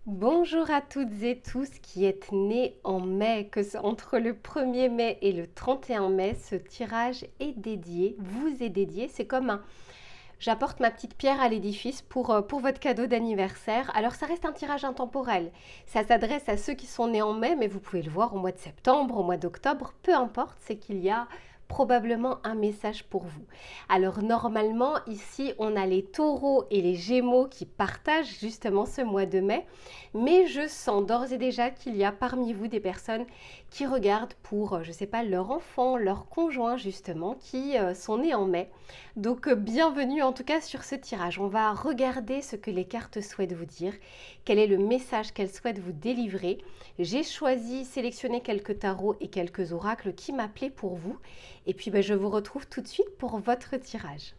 Bonjour à toutes et tous qui êtes nés en mai, entre le 1er mai et le 31 mai, ce tirage est dédié, vous est dédié, c'est comme un... J'apporte ma petite pierre à l'édifice pour votre cadeau d'anniversaire. Alors ça reste un tirage intemporel, ça s'adresse à ceux qui sont nés en mai, mais vous pouvez le voir au mois de septembre, au mois d'octobre, peu importe, c'est qu'il y a probablement un message pour vous. Alors normalement ici on a les taureaux et les gémeaux qui partagent justement ce mois de mai, mais je sens d'ores et déjà qu'il y a parmi vous des personnes qui regardent pour, je ne sais pas, leur enfant, leur conjoint justement, qui sont nés en mai. Donc bienvenue en tout cas sur ce tirage. On va regarder ce que les cartes souhaitent vous dire, quel est le message qu'elles souhaitent vous délivrer. J'ai choisi, sélectionné quelques tarots et quelques oracles qui m'appelaient pour vous. Et puis je vous retrouve tout de suite pour votre tirage.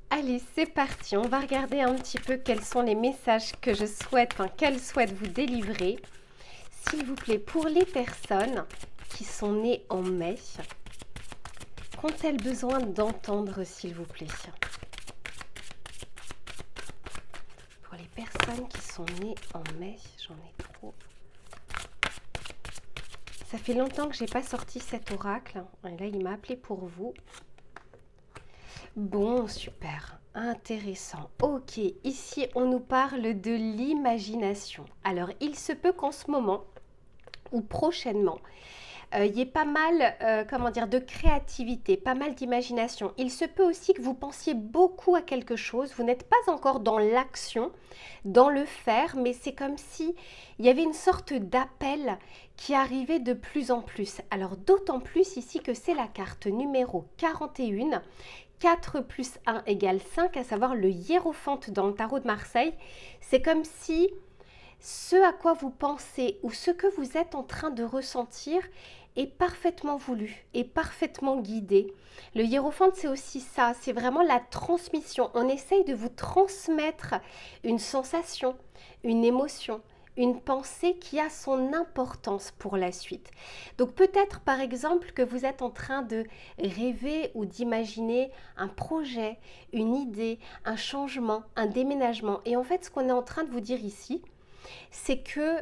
Allez, c'est parti. On va regarder un petit peu quels sont les messages que je souhaite, qu'elles souhaitent vous délivrer. S'il vous plaît, pour les personnes qui sont nées en mai, qu'ont-elles besoin d'entendre, s'il vous plaît? Pour les personnes qui sont nées en mai, j'en ai trop. Ça fait longtemps que je n'ai pas sorti cet oracle. Et là, il m'a appelé pour vous. Bon, super, intéressant. Ok, ici, on nous parle de l'imagination. Alors, il se peut qu'en ce moment, ou prochainement, il y ait pas mal de créativité, pas mal d'imagination. Il se peut aussi que vous pensiez beaucoup à quelque chose, vous n'êtes pas encore dans l'action, dans le faire, mais c'est comme si il y avait une sorte d'appel qui arrivait de plus en plus. Alors d'autant plus ici que c'est la carte numéro 41, 4 plus 1 égale 5, à savoir le hiérophante dans le tarot de Marseille. C'est comme si ce à quoi vous pensez ou ce que vous êtes en train de ressentir est parfaitement voulu, est parfaitement guidé. Le hiérophante, c'est aussi ça, c'est vraiment la transmission. On essaye de vous transmettre une sensation, une émotion, une pensée qui a son importance pour la suite. Donc peut-être par exemple que vous êtes en train de rêver ou d'imaginer un projet, une idée, un changement, un déménagement. Et en fait, ce qu'on est en train de vous dire ici, c'est que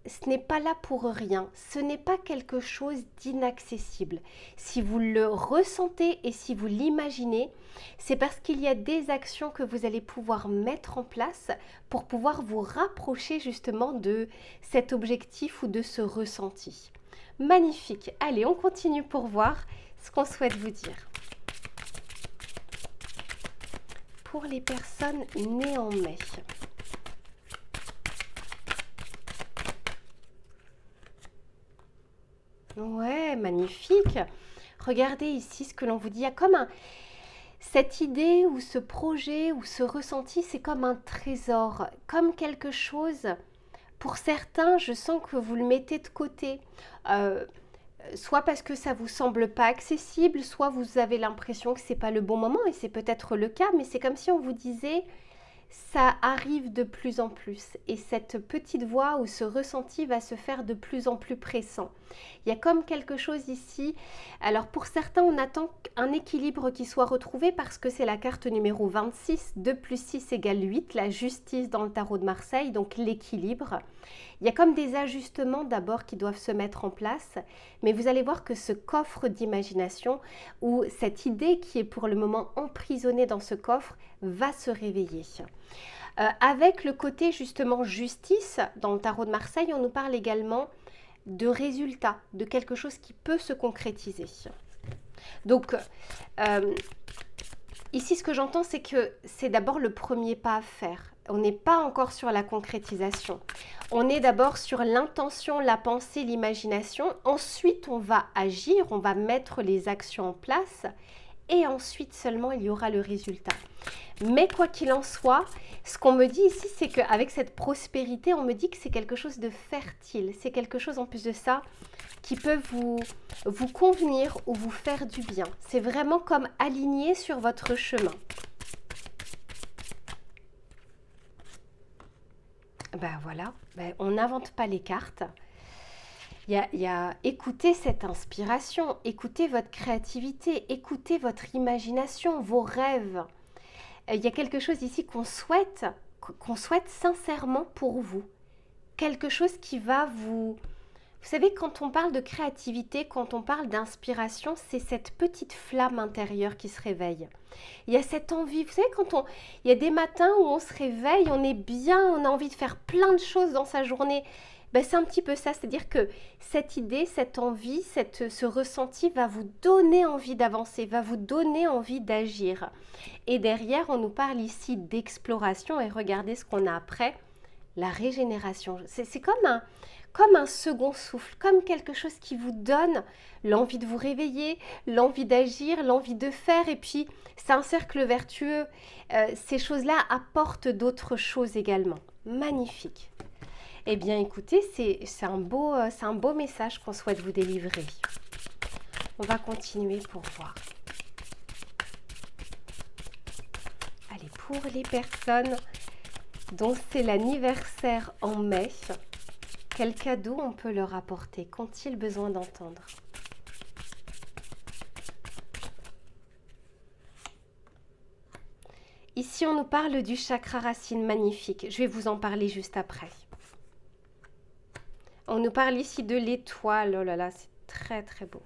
ce n'est pas là pour rien, ce n'est pas quelque chose d'inaccessible. Si vous le ressentez et si vous l'imaginez, c'est parce qu'il y a des actions que vous allez pouvoir mettre en place pour pouvoir vous rapprocher justement de cet objectif ou de ce ressenti. Magnifique. Allez, on continue pour voir ce qu'on souhaite vous dire. Pour les personnes nées en mai. Ouais, magnifique. Regardez ici ce que l'on vous dit. Il y a comme cette idée ou ce projet ou ce ressenti, c'est comme un trésor, comme quelque chose. Pour certains, je sens que vous le mettez de côté. Soit parce que ça vous semble pas accessible, soit vous avez l'impression que c'est pas le bon moment, et c'est peut-être le cas, mais c'est comme si on vous disait ça arrive de plus en plus, et cette petite voix ou ce ressenti va se faire de plus en plus pressant. Il y a comme quelque chose ici. Alors pour certains, on attend un équilibre qui soit retrouvé parce que c'est la carte numéro 26, 2 plus 6 égale 8, la justice dans le tarot de Marseille, donc l'équilibre. Il y a comme des ajustements d'abord qui doivent se mettre en place, mais vous allez voir que ce coffre d'imagination ou cette idée qui est pour le moment emprisonnée dans ce coffre va se réveiller. Avec le côté justement justice, dans le tarot de Marseille, on nous parle également de résultats, de quelque chose qui peut se concrétiser. Donc, ici, ce que j'entends, c'est que c'est d'abord le premier pas à faire. On n'est pas encore sur la concrétisation. On est d'abord sur l'intention, la pensée, l'imagination. Ensuite, on va agir, on va mettre les actions en place. Et ensuite seulement, il y aura le résultat. Mais quoi qu'il en soit, ce qu'on me dit ici, c'est qu'avec cette prospérité, on me dit que c'est quelque chose de fertile. C'est quelque chose en plus de ça qui peut vous convenir ou vous faire du bien. C'est vraiment comme aligné sur votre chemin. Ben voilà, on n'invente pas les cartes. Il y a écoutez cette inspiration, écoutez votre créativité, écoutez votre imagination, vos rêves. Il y a quelque chose ici qu'on souhaite sincèrement pour vous. quelque chose qui va vous... Vous savez, quand on parle de créativité, quand on parle d'inspiration, c'est cette petite flamme intérieure qui se réveille. Il y a cette envie, vous savez, il y a des matins où on se réveille, on est bien, on a envie de faire plein de choses dans sa journée. Ben, c'est un petit peu ça, c'est-à-dire que cette idée, cette envie, ce ressenti va vous donner envie d'avancer, va vous donner envie d'agir. Et derrière, on nous parle ici d'exploration et regardez ce qu'on a après, la régénération. C'est comme un second souffle, comme quelque chose qui vous donne l'envie de vous réveiller, l'envie d'agir, l'envie de faire. Et puis, c'est un cercle vertueux. Ces choses-là apportent d'autres choses également. Magnifique. Eh bien, écoutez, c'est un beau message qu'on souhaite vous délivrer. On va continuer pour voir. Allez, pour les personnes dont c'est l'anniversaire en mai, quel cadeau on peut leur apporter? Qu'ont-ils besoin d'entendre? Ici, on nous parle du chakra racine magnifique. Je vais vous en parler juste après. On nous parle ici de l'étoile. Oh là là, c'est très très beau.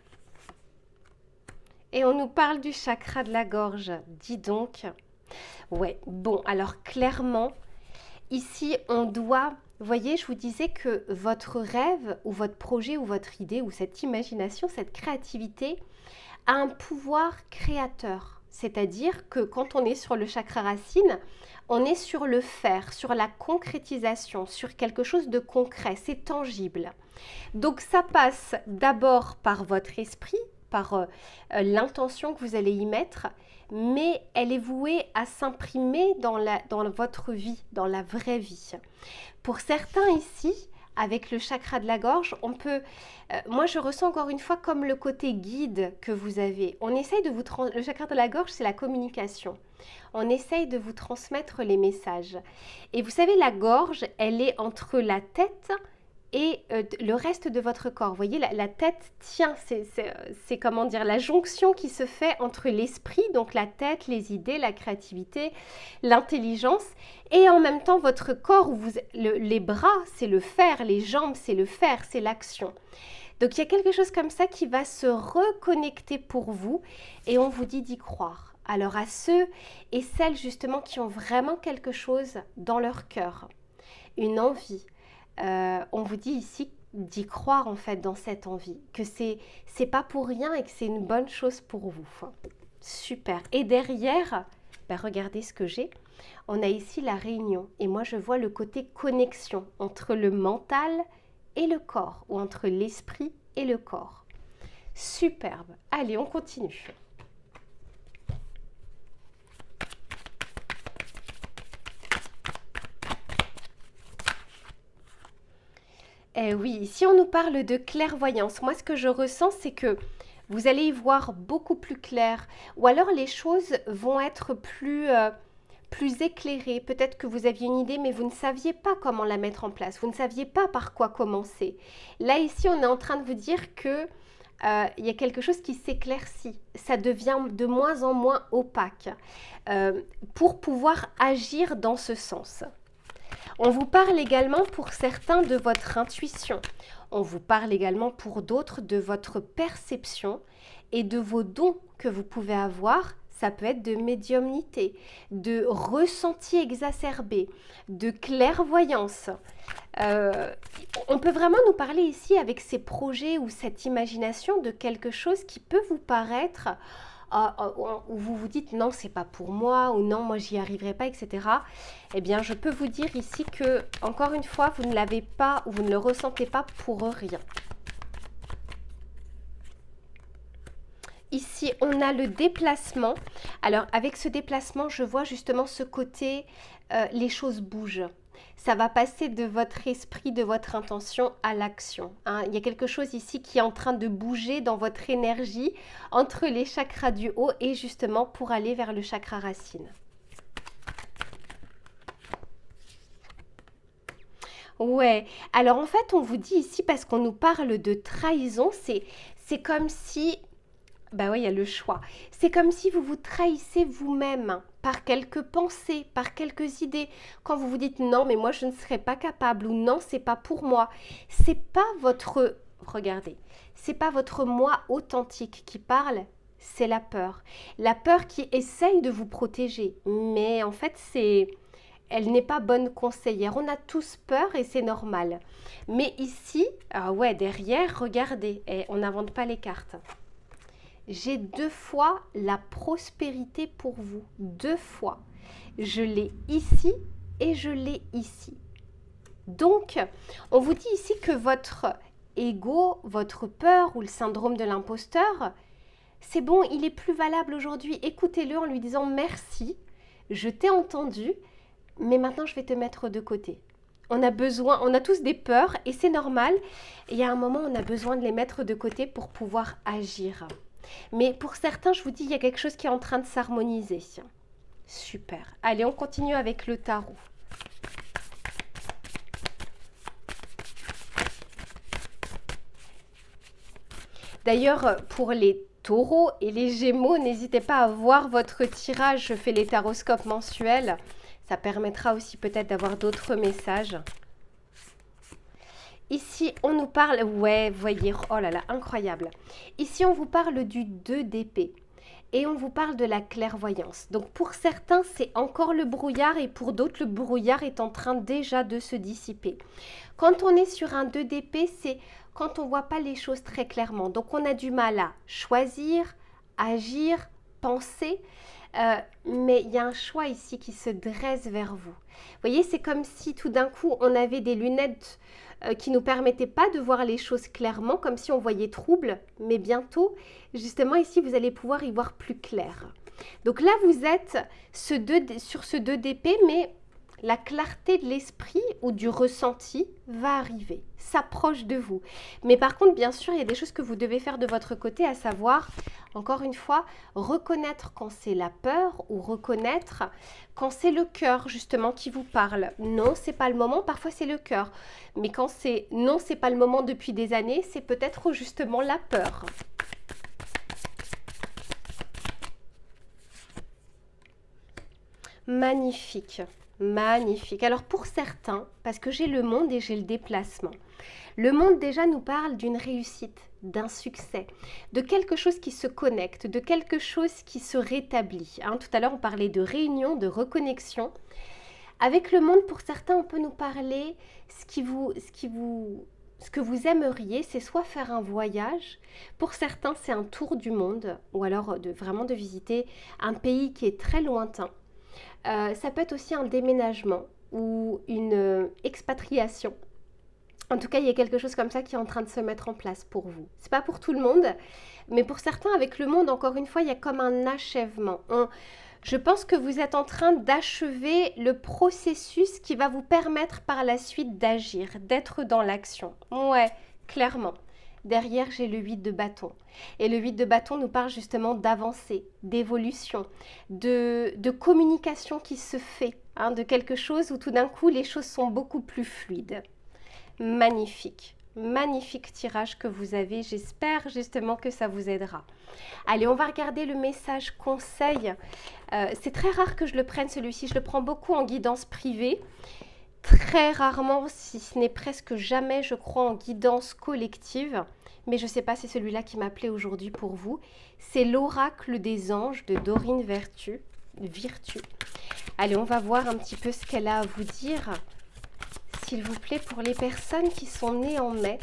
Et on nous parle du chakra de la gorge. Dis donc. Ouais, bon, alors clairement, ici, on doit... Vous voyez, je vous disais que votre rêve ou votre projet ou votre idée ou cette imagination, cette créativité a un pouvoir créateur. C'est-à-dire que quand on est sur le chakra racine, on est sur le faire, sur la concrétisation, sur quelque chose de concret, c'est tangible. Donc ça passe d'abord par votre esprit, par l'intention que vous allez y mettre, mais elle est vouée à s'imprimer dans votre vie, dans la vraie vie. Pour certains ici, avec le chakra de la gorge, on peut... moi, je ressens encore une fois comme le côté guide que vous avez. On essaye de vous... Le chakra de la gorge, c'est la communication. On essaye de vous transmettre les messages. Et vous savez, la gorge, elle est entre la tête et le reste de votre corps. Vous voyez, la tête tient, c'est comment dire, la jonction qui se fait entre l'esprit, donc la tête, les idées, la créativité, l'intelligence, et en même temps votre corps, où les bras, c'est le faire, les jambes, c'est le faire, c'est l'action. Donc il y a quelque chose comme ça qui va se reconnecter pour vous, et on vous dit d'y croire. Alors à ceux et celles justement qui ont vraiment quelque chose dans leur cœur, une envie, on vous dit ici d'y croire en fait dans cette envie, que c'est pas pour rien et que c'est une bonne chose pour vous. Super. Et derrière, regardez ce que j'ai. On a ici la réunion et moi je vois le côté connexion entre le mental et le corps ou entre l'esprit et le corps. Superbe. Allez, on continue. Eh oui, ici on nous parle de clairvoyance. Moi, ce que je ressens, c'est que vous allez y voir beaucoup plus clair. Ou alors les choses vont être plus éclairées. Peut-être que vous aviez une idée, mais vous ne saviez pas comment la mettre en place. Vous ne saviez pas par quoi commencer. Là, ici, on est en train de vous dire que il y a quelque chose qui s'éclaircit. Ça devient de moins en moins opaque pour pouvoir agir dans ce sens. On vous parle également pour certains de votre intuition. On vous parle également pour d'autres de votre perception et de vos dons que vous pouvez avoir. Ça peut être de médiumnité, de ressenti exacerbé, de clairvoyance. On peut vraiment nous parler ici avec ces projets ou cette imagination de quelque chose qui peut vous paraître... où vous vous dites non, c'est pas pour moi, ou non, moi j'y arriverai pas, etc. Eh bien, je peux vous dire ici que, encore une fois, vous ne l'avez pas ou vous ne le ressentez pas pour rien. Ici, on a le déplacement. Alors, avec ce déplacement, je vois justement ce côté, les choses bougent. Ça va passer de votre esprit, de votre intention à l'action. Il y a quelque chose ici qui est en train de bouger dans votre énergie entre les chakras du haut et justement pour aller vers le chakra racine. Ouais, alors en fait, on vous dit ici, parce qu'on nous parle de trahison, c'est comme si... Bah oui, il y a le choix. C'est comme si vous vous trahissez vous-même par quelques pensées, par quelques idées. Quand vous vous dites non, mais moi je ne serai pas capable ou non, c'est pas pour moi. C'est pas votre, regardez, c'est pas votre moi authentique qui parle, c'est la peur. La peur qui essaye de vous protéger, mais en fait elle n'est pas bonne conseillère. On a tous peur et c'est normal. Mais ici, ah ouais, derrière, regardez, on n'invente pas les cartes. J'ai 2 fois la prospérité pour vous. 2 fois. Je l'ai ici et je l'ai ici. Donc, on vous dit ici que votre ego, votre peur ou le syndrome de l'imposteur, c'est bon, il est plus valable aujourd'hui. Écoutez-le en lui disant merci, je t'ai entendu, mais maintenant je vais te mettre de côté. On a tous des peurs et c'est normal. Il y a un moment, on a besoin de les mettre de côté pour pouvoir agir. Mais pour certains, je vous dis, il y a quelque chose qui est en train de s'harmoniser. Super. Allez, on continue avec le tarot. D'ailleurs, pour les taureaux et les gémeaux, n'hésitez pas à voir votre tirage. Je fais les taroscopes mensuels. Ça permettra aussi peut-être d'avoir d'autres messages. Ici, on nous parle, ouais, voyez, oh là là, incroyable. Ici, on vous parle du 2 d'épée et on vous parle de la clairvoyance. Donc, pour certains, c'est encore le brouillard et pour d'autres, le brouillard est en train déjà de se dissiper. Quand on est sur un 2 d'épée, c'est quand on ne voit pas les choses très clairement. Donc, on a du mal à choisir, agir, penser. Mais il y a un choix ici qui se dresse vers vous. Vous voyez, c'est comme si tout d'un coup, on avait des lunettes qui ne nous permettaient pas de voir les choses clairement, comme si on voyait trouble. Mais bientôt, justement, ici, vous allez pouvoir y voir plus clair. Donc là, vous êtes sur ce 2 d'épée, mais la clarté de l'esprit ou du ressenti va arriver, s'approche de vous. Mais par contre, bien sûr, il y a des choses que vous devez faire de votre côté, à savoir, encore une fois, reconnaître quand c'est la peur ou reconnaître quand c'est le cœur, justement, qui vous parle. Non, c'est pas le moment, parfois c'est le cœur. Mais quand c'est non, c'est pas le moment depuis des années, c'est peut-être justement la peur. Magnifique. Magnifique. Alors pour certains, parce que j'ai le monde et j'ai le déplacement, le monde déjà nous parle d'une réussite, d'un succès, de quelque chose qui se connecte, de quelque chose qui se rétablit. Tout à l'heure, on parlait de réunion, de reconnexion. Avec le monde, pour certains, on peut nous parler ce que vous aimeriez, c'est soit faire un voyage. Pour certains, c'est un tour du monde, ou alors vraiment de visiter un pays qui est très lointain. Ça peut être aussi un déménagement ou une expatriation. En tout cas, il y a quelque chose comme ça qui est en train de se mettre en place pour vous. C'est pas pour tout le monde, mais pour certains, avec le monde, encore une fois, il y a comme un achèvement. Je pense que vous êtes en train d'achever le processus qui va vous permettre par la suite d'agir, d'être dans l'action. Ouais, clairement. Derrière, j'ai le 8 de bâton. Et le 8 de bâton nous parle justement d'avancée, d'évolution, de communication qui se fait, de quelque chose où tout d'un coup, les choses sont beaucoup plus fluides. Magnifique, magnifique tirage que vous avez. J'espère justement que ça vous aidera. Allez, on va regarder le message conseil. C'est très rare que je le prenne celui-ci. Je le prends beaucoup en guidance privée. Très rarement, si ce n'est presque jamais, je crois, en guidance collective. Mais je ne sais pas, c'est celui-là qui m'appelait aujourd'hui pour vous. C'est l'oracle des anges de Dorine Virtue. Allez, on va voir un petit peu ce qu'elle a à vous dire. S'il vous plaît, pour les personnes qui sont nées en mai.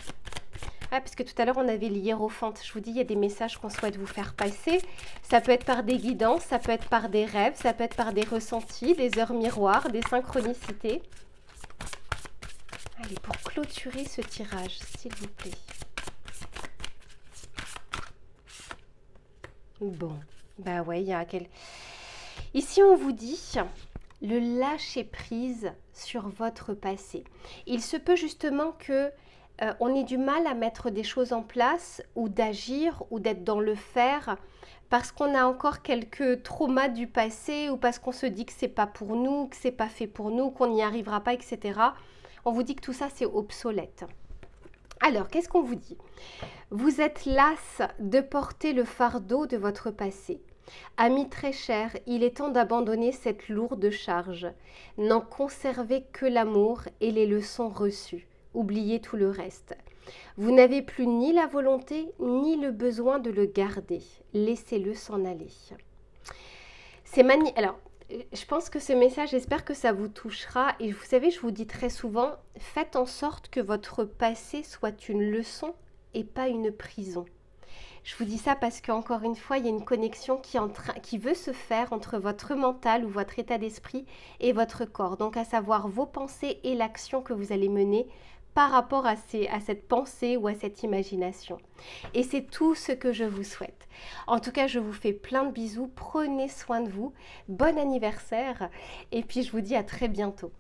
Parce que tout à l'heure, on avait l'hiérophante. Je vous dis, il y a des messages qu'on souhaite vous faire passer. Ça peut être par des guidances, ça peut être par des rêves, ça peut être par des ressentis, des heures miroirs, des synchronicités. Allez, pour clôturer ce tirage, s'il vous plaît. Bon, bah ouais, il y a Ici, on vous dit le lâcher-prise sur votre passé. Il se peut justement que on ait du mal à mettre des choses en place ou d'agir ou d'être dans le faire parce qu'on a encore quelques traumas du passé ou parce qu'on se dit que c'est pas pour nous, que c'est pas fait pour nous, qu'on n'y arrivera pas, etc. On vous dit que tout ça, c'est obsolète. Alors, qu'est-ce qu'on vous dit? Vous êtes las de porter le fardeau de votre passé. Amis très chers, il est temps d'abandonner cette lourde charge. N'en conservez que l'amour et les leçons reçues. Oubliez tout le reste. Vous n'avez plus ni la volonté ni le besoin de le garder. Laissez-le s'en aller. Alors, je pense que ce message, j'espère que ça vous touchera. Et vous savez, je vous dis très souvent, faites en sorte que votre passé soit une leçon et pas une prison. Je vous dis ça parce qu'encore une fois, il y a une connexion qui veut se faire entre votre mental ou votre état d'esprit et votre corps. Donc, à savoir vos pensées et l'action que vous allez mener par rapport à cette pensée ou à cette imagination. Et c'est tout ce que je vous souhaite. En tout cas, je vous fais plein de bisous. Prenez soin de vous. Bon anniversaire. Et puis, je vous dis à très bientôt.